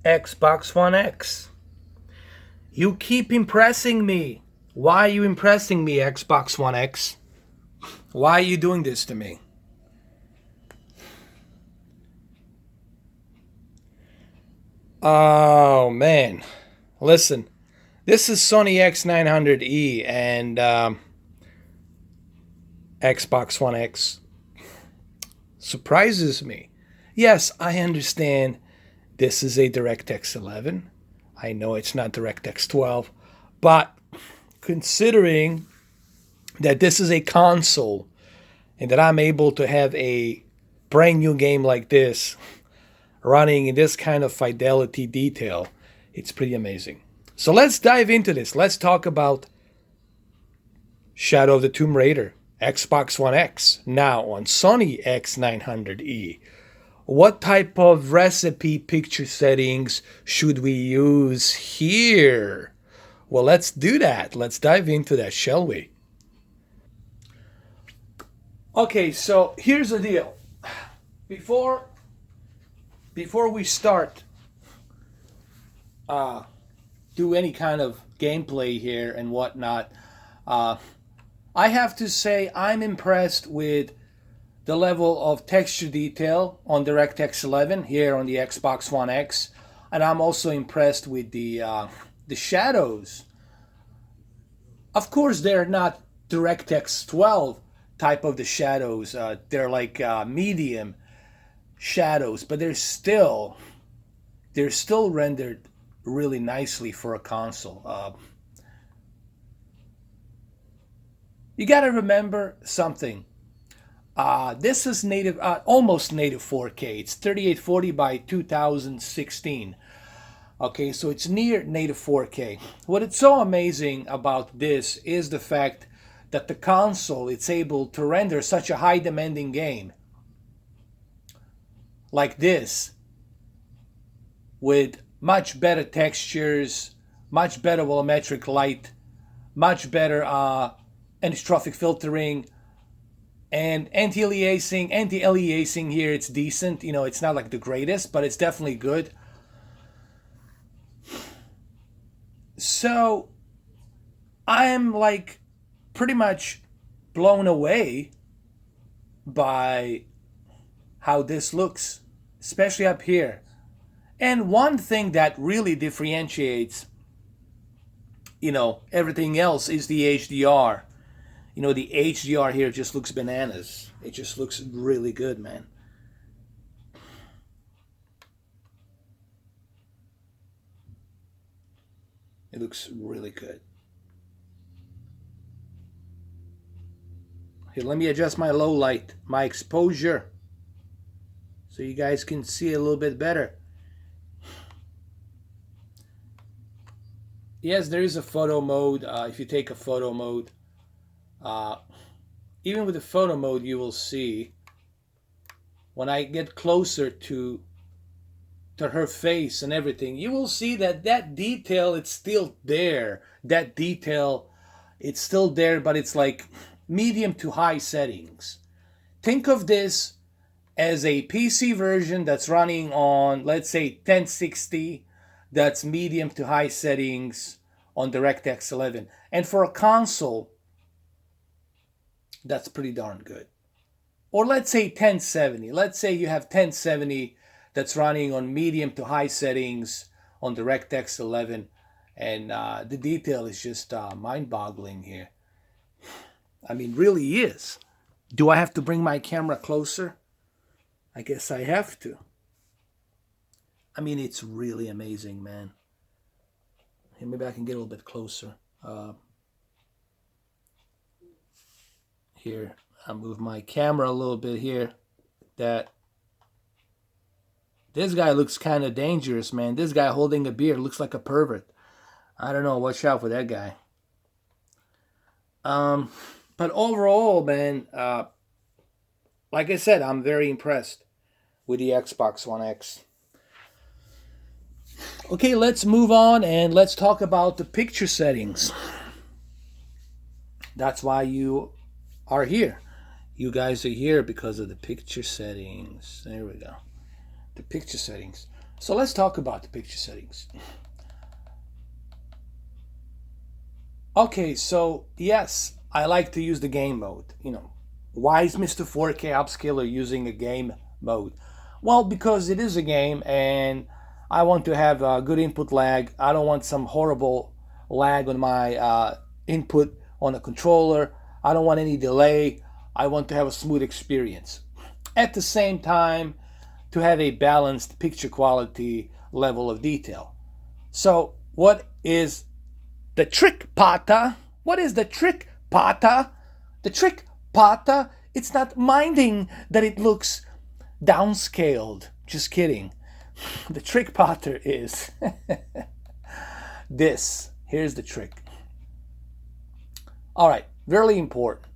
Xbox One X. You keep impressing me. Why are you impressing me, Xbox One X? Why are you doing this to me? Oh, man. Listen, this is Sony X900e and Xbox One X. Surprises me. Yes, I understand this is a DirectX 11. I know it's not DirectX 12, but considering that this is a console and that I'm able to have a brand new game like this running in this kind of fidelity detail, it's pretty amazing. So let's dive into this. Let's talk about Shadow of the Tomb Raider, Xbox One X, now on Sony X900e. What type of recipe picture settings should we use here? Well, let's do that. Let's dive into that, shall we? Okay, so here's the deal. Before we start do any kind of gameplay here and whatnot, I have to say I'm impressed with the level of texture detail on DirectX 11 here on the Xbox One X, and I'm also impressed with the shadows. Of course, they're not DirectX 12 type of the shadows. They're like medium shadows, but they're still rendered really nicely for a console. You got to remember something. This is native, almost native 4K. It's 3840 by 2016. Okay, so it's near native 4K. What is so amazing about this is the fact that the console it's able to render such a high demanding game like this with much better textures, much better volumetric light, much better anisotropic filtering, and anti-aliasing here. It's decent. You know, it's not like the greatest, but it's definitely good. So I'm like pretty much blown away by how this looks, especially up here. And one thing that really differentiates, everything else is the HDR. The HDR here just looks bananas. It just looks really good, man. It looks really good. Here, let me adjust my low light, my exposure, so you guys can see a little bit better. Yes, there is a photo mode. If you take a photo mode, even with the photo mode, you will see when I get closer to her face and everything, you will see that detail, it's still there. That detail, it's still there, but it's like medium to high settings. Think of this as a PC version that's running on, let's say, 1060. That's medium to high settings on DirectX 11. And for a console, that's pretty darn good. Or let's say 1070. Let's say you have 1070 that's running on medium to high settings on DirectX 11. And the detail is just mind-boggling here. I mean, really is. Do I have to bring my camera closer? I guess I have to. I mean, it's really amazing, man. Hey, maybe I can get a little bit closer. Here, I'll move my camera a little bit here. This guy looks kind of dangerous, man. This guy holding a beer looks like a pervert. I don't know. Watch out for that guy. But overall, man, like I said, I'm very impressed with the Xbox One X. Okay, let's move on and let's talk about the picture settings. That's why you are here. You guys are here because of the picture settings. There we go. The picture settings. So let's talk about the picture settings. Okay, so yes, I like to use the game mode. Why is Mr. 4K Upscaler using a game mode? Well, because it is a game and I want to have a good input lag. I don't want some horrible lag on my input on the controller. I don't want any delay. I want to have a smooth experience. At the same time, to have a balanced picture quality level of detail. So, what is the trick, Pata? What is the trick, Pata? The trick, Pata, it's not minding that it looks downscaled. Just kidding. The trick, Pata, is this. Here's the trick. All right, really important.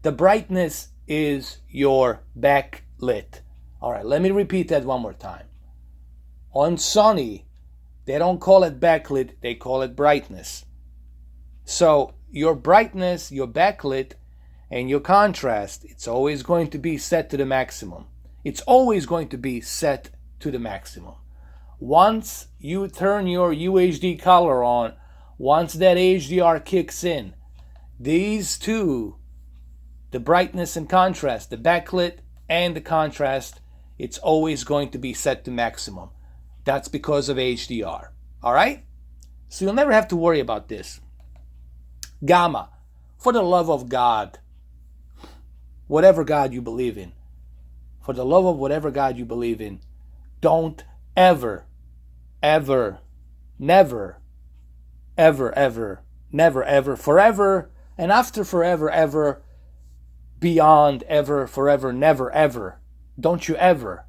The brightness is your backlit. All right, let me repeat that one more time. On Sony, they don't call it backlit, they call it brightness. So your brightness, your backlit, and your contrast, it's always going to be set to the maximum. It's always going to be set to the maximum. Once you turn your UHD color on, once that HDR kicks in, these two, the brightness and contrast, the backlit and the contrast, it's always going to be set to maximum. That's because of HDR. All right? So you'll never have to worry about this. Gamma, for the love of God, whatever God you believe in, for the love of whatever God you believe in, don't ever, ever, never, ever, ever, never, ever, forever, and after forever, ever, beyond ever, forever, never, ever, don't you ever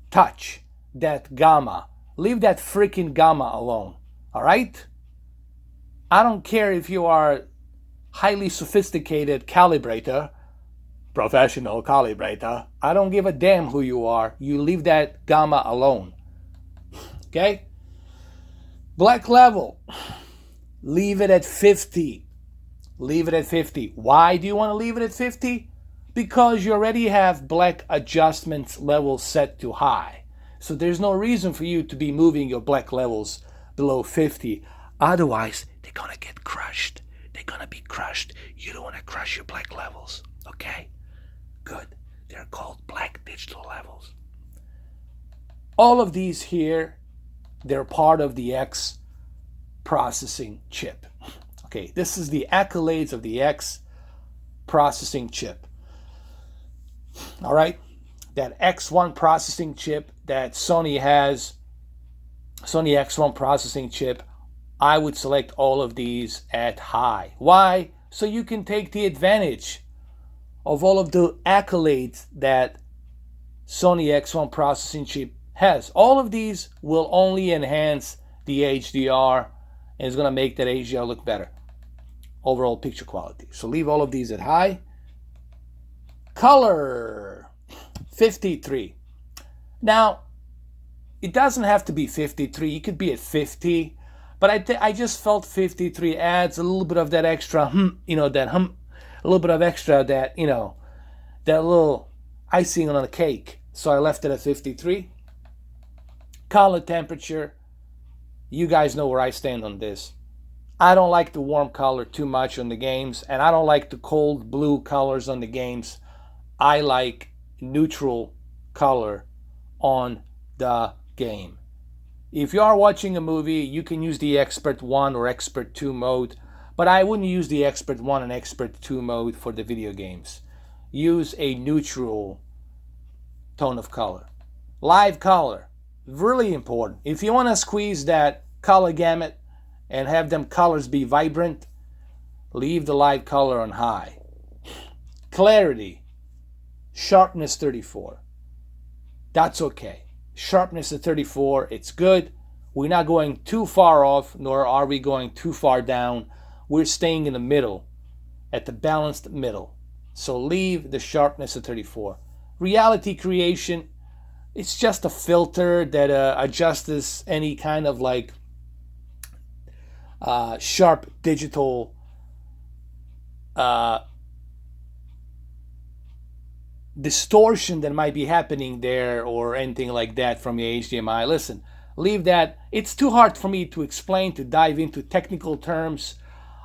touch that gamma. Leave that freaking gamma alone. All right? I don't care if you are highly sophisticated calibrator, professional calibrator. I don't give a damn who you are. You leave that gamma alone. Okay? Black level. Leave it at 50. Leave it at 50. Why do you want to leave it at 50? Because you already have black adjustments level set to high. So there's no reason for you to be moving your black levels below 50. Otherwise, they're going to get crushed. They're going to be crushed. You don't want to crush your black levels. Okay? Good. They're called black digital levels. All of these here, they're part of the X processing chip. Okay, this is the accolades of the X processing chip. All right? That X1 processing chip that Sony has, Sony X1 processing chip, I would select all of these at high. Why? So you can take the advantage of all of the accolades that Sony X1 processing chip has. All of these will only enhance the HDR and is going to make that HDR look better. Overall picture quality. So leave all of these at high. Color 53. Now, it doesn't have to be 53. It could be at 50. But I just felt 53 adds a little bit of that extra, a little bit of extra that, that little icing on the cake. So I left it at 53. Color temperature. You guys know where I stand on this. I don't like the warm color too much on the games, and I don't like the cold blue colors on the games. I like neutral color on the game. If you are watching a movie, you can use the Expert 1 or Expert 2 mode, but I wouldn't use the Expert 1 and Expert 2 mode for the video games. Use a neutral tone of color. Live color, really important. If you want to squeeze that color gamut and have them colors be vibrant, leave the live color on high. Clarity, sharpness 34. That's okay. Sharpness at 34, it's good. We're not going too far off, nor are we going too far down. We're staying in the middle, at the balanced middle. So leave the sharpness at 34. Reality creation, it's just a filter that adjusts any kind of sharp digital distortion that might be happening there or anything like that from your HDMI. Listen, leave that. It's too hard for me to explain, to dive into technical terms.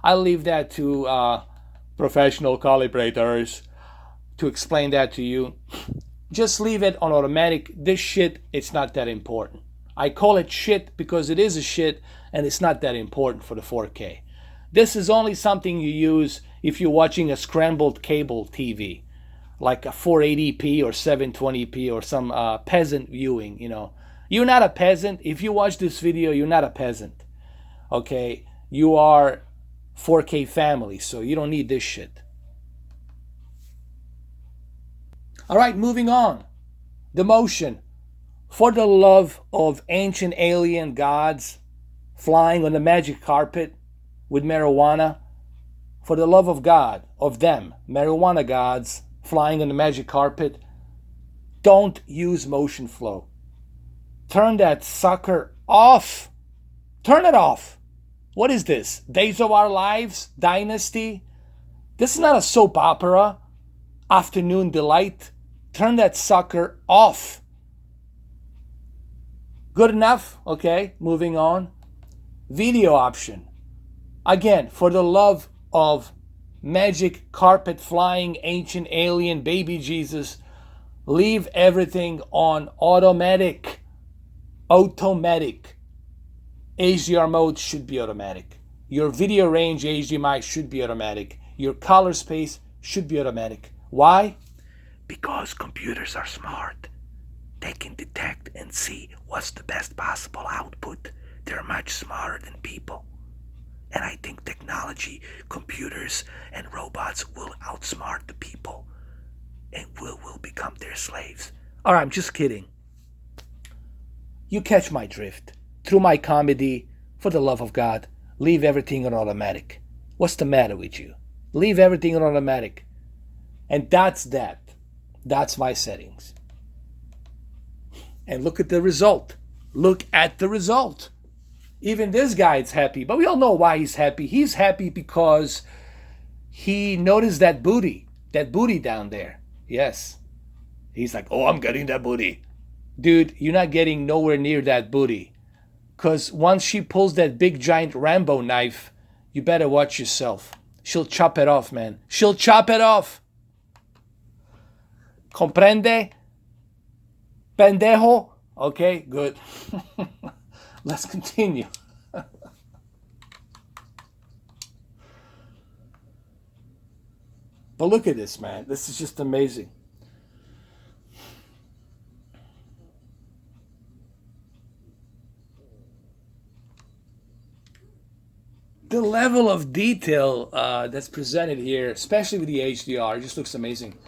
I'll leave that to professional calibrators to explain that to you. Just leave it on automatic. This shit, it's not that important. I call it shit because it is a shit and it's not that important for the 4K. This is only something you use if you're watching a scrambled cable TV, like a 480p or 720p or some peasant viewing, you know. You're not a peasant. If you watch this video, you're not a peasant. Okay? You are 4K family, so you don't need this shit. All right, moving on. The motion. For the love of ancient alien gods flying on the magic carpet with marijuana, for the love of God, of them, marijuana gods flying on the magic carpet, don't use motion flow. Turn that sucker off. Turn it off. What is this? Days of Our Lives? Dynasty? This is not a soap opera. Afternoon Delight. Turn that sucker off. Good enough? Okay, moving on. Video option. Again, for the love of magic carpet flying ancient alien baby Jesus, leave everything on automatic. Automatic. HDR mode should be automatic. Your video range HDMI should be automatic. Your color space should be automatic. Why? Because computers are smart. They can detect and see what's the best possible output. They're much smarter than people. And I think technology, computers, and robots will outsmart the people. And will become their slaves. Alright, I'm just kidding. You catch my drift. Through my comedy, for the love of God, leave everything on automatic. What's the matter with you? Leave everything on automatic. And that's that. That's my settings. And look at the result. Look at the result. Even this guy is happy, but we all know why he's happy. He's happy because he noticed that booty down there. Yes. He's like, oh, I'm getting that booty. Dude, you're not getting nowhere near that booty. Because once she pulls that big giant Rambo knife, you better watch yourself. She'll chop it off, man. She'll chop it off. Comprende? Pendejo? Okay, good. Let's continue. But look at this, man. This is just amazing. The level of detail that's presented here, especially with the HDR, just looks amazing.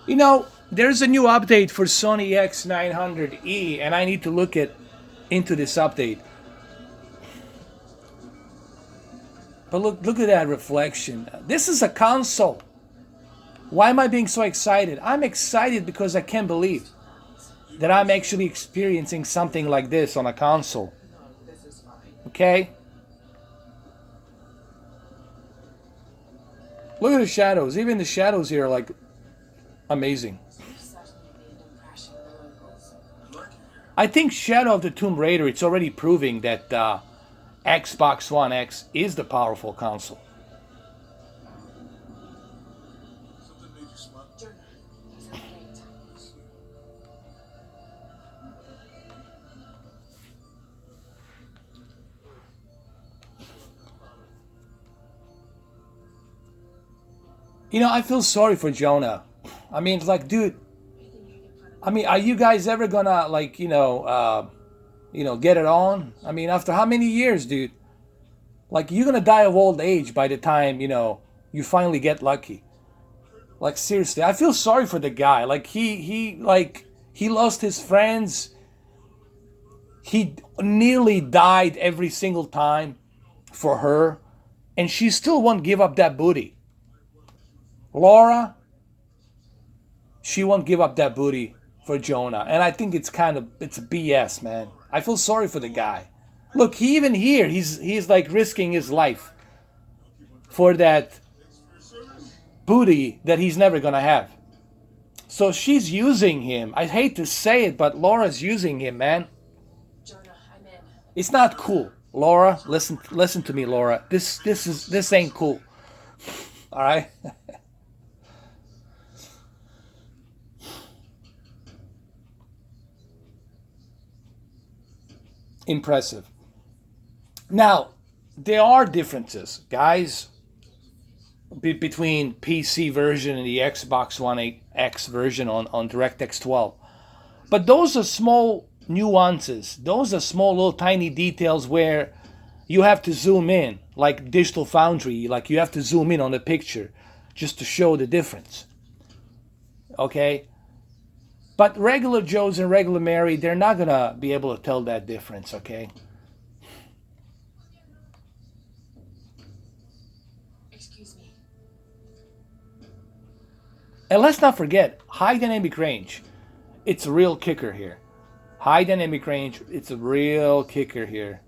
You know, there's a new update for Sony X900e, and I need to look into this update. But look at that reflection. This is a console. Why am I being so excited? I'm excited because I can't believe that I'm actually experiencing something like this on a console. Okay? Look at the shadows. Even the shadows here are like amazing. I think Shadow of the Tomb Raider, it's already proving that Xbox One X is the powerful console. You know, I feel sorry for Jonah. I mean, it's like, dude, I mean, are you guys ever gonna, like, get it on? I mean, after how many years, dude? Like, you're gonna die of old age by the time, you finally get lucky. Like, seriously, I feel sorry for the guy. Like, he lost his friends. He nearly died every single time for her. And she still won't give up that booty. Laura, she won't give up that booty for Jonah. And I think it's BS, man. I feel sorry for the guy. Look, he's like risking his life for that booty that he's never gonna have. So she's using him. I hate to say it, but Laura's using him, man. Jonah, I'm in. It's not cool. Laura, listen to me, Laura. This ain't cool. All right? Impressive. Now, there are differences, guys, between PC version and the Xbox One X version on DirectX 12. But those are small nuances. Those are small little tiny details where you have to zoom in, like Digital Foundry, like you have to zoom in on the picture just to show the difference. Okay? But regular Joes and regular Mary, they're not gonna be able to tell that difference, okay? Excuse me. And let's not forget, high dynamic range. It's a real kicker here. High dynamic range, it's a real kicker here.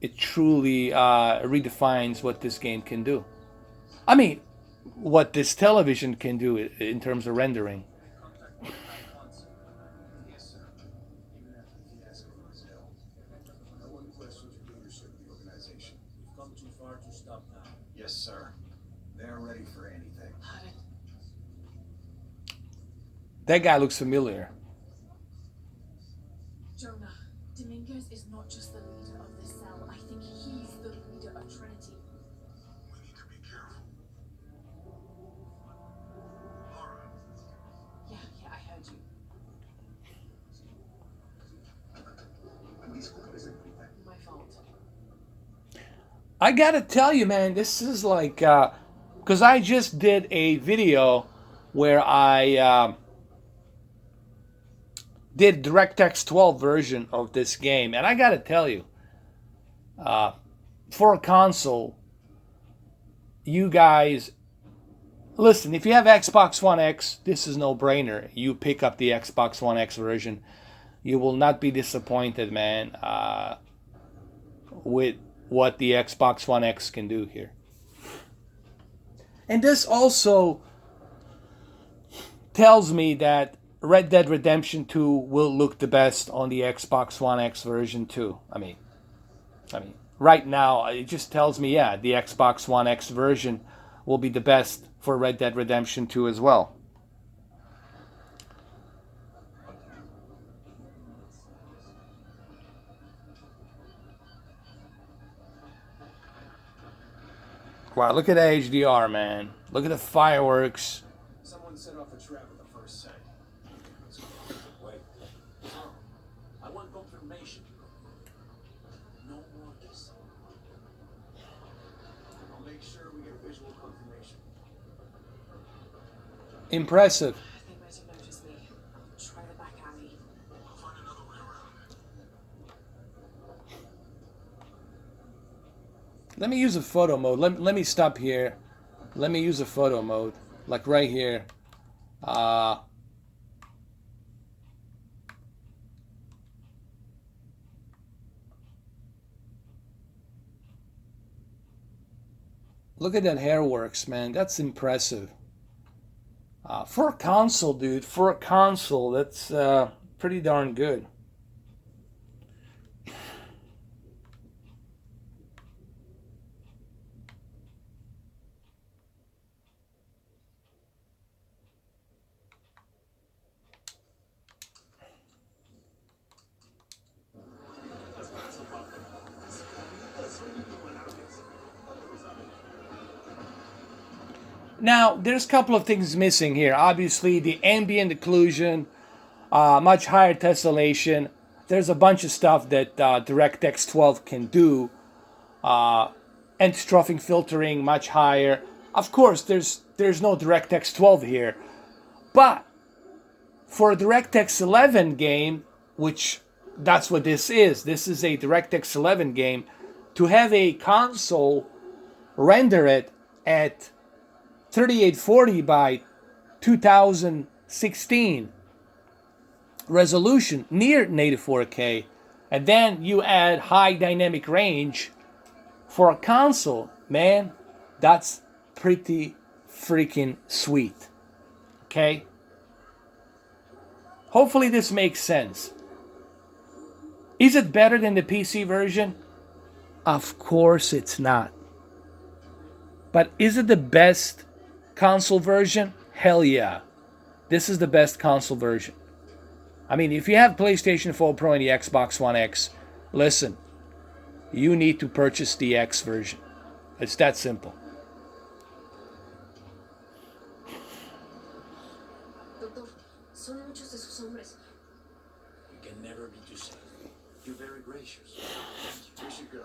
It truly redefines what this game can do. I mean, what this television can do in terms of rendering. Yes, sir. Even after the fiasco in Brazil, no one questions your leadership of the organization. We've come too far to stop now. Yes, sir. They're ready for anything. Pardon. That guy looks familiar. Jonah, Dominguez is not just the leader of the cell. I think he's the leader of Trinity. We need to be careful. Laura. Yeah, I heard you. My fault. I gotta tell you, man, this is like, because I just did a video where I did DirectX 12 version of this game, and I gotta tell you, for a console, you guys, listen, if you have Xbox One X, this is no brainer. You pick up the Xbox One X version. You will not be disappointed, man, with what the Xbox One X can do here. And this also tells me that Red Dead Redemption 2 will look the best on the Xbox One X version too. I mean, right now it just tells me, yeah, the Xbox One X version will be the best for Red Dead Redemption 2 as well. Wow, look at the HDR, man. Look at the fireworks. Someone set off a trap at the first sight. Wait. I want confirmation. No more this. I'll make sure we get visual confirmation. Impressive. They might have noticed me. I'll try the back alley. I'll find another way around. Let me use a photo mode. Let me stop here. Let me use a photo mode. Like right here. Look at that hair works, man. That's impressive. For a console, dude. For a console, that's pretty darn good. Now, there's a couple of things missing here. Obviously, the ambient occlusion, much higher tessellation. There's a bunch of stuff that DirectX 12 can do. Anti-strofing filtering, much higher. Of course, there's no DirectX 12 here. But for a DirectX 11 game, which that's what this is a DirectX 11 game, to have a console render it at 3840 by 2016 resolution, near native 4K, and then you add high dynamic range for a console, man, that's pretty freaking sweet. Okay? Hopefully this makes sense. Is it better than the PC version? Of course it's not. But is it the best console version? Hell yeah. This is the best console version. I mean, if you have PlayStation 4 Pro and the Xbox One X, listen, you need to purchase the X version. It's that simple. Doctor, son muchos de sus hombres. You can never be too safe. You're very gracious. We should go.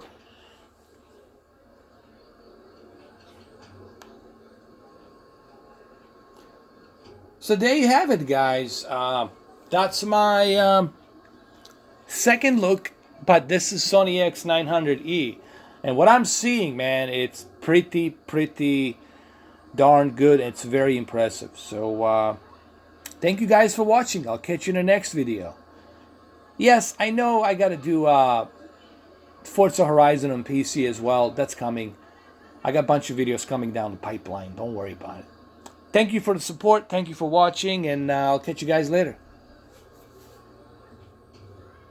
So there you have it, guys. That's my second look, but this is Sony X900e. And what I'm seeing, man, it's pretty darn good. It's very impressive. So thank you guys for watching. I'll catch you in the next video. Yes, I know I got to do Forza Horizon on PC as well. That's coming. I got a bunch of videos coming down the pipeline. Don't worry about it. Thank you for the support. Thank you for watching, and I'll catch you guys later.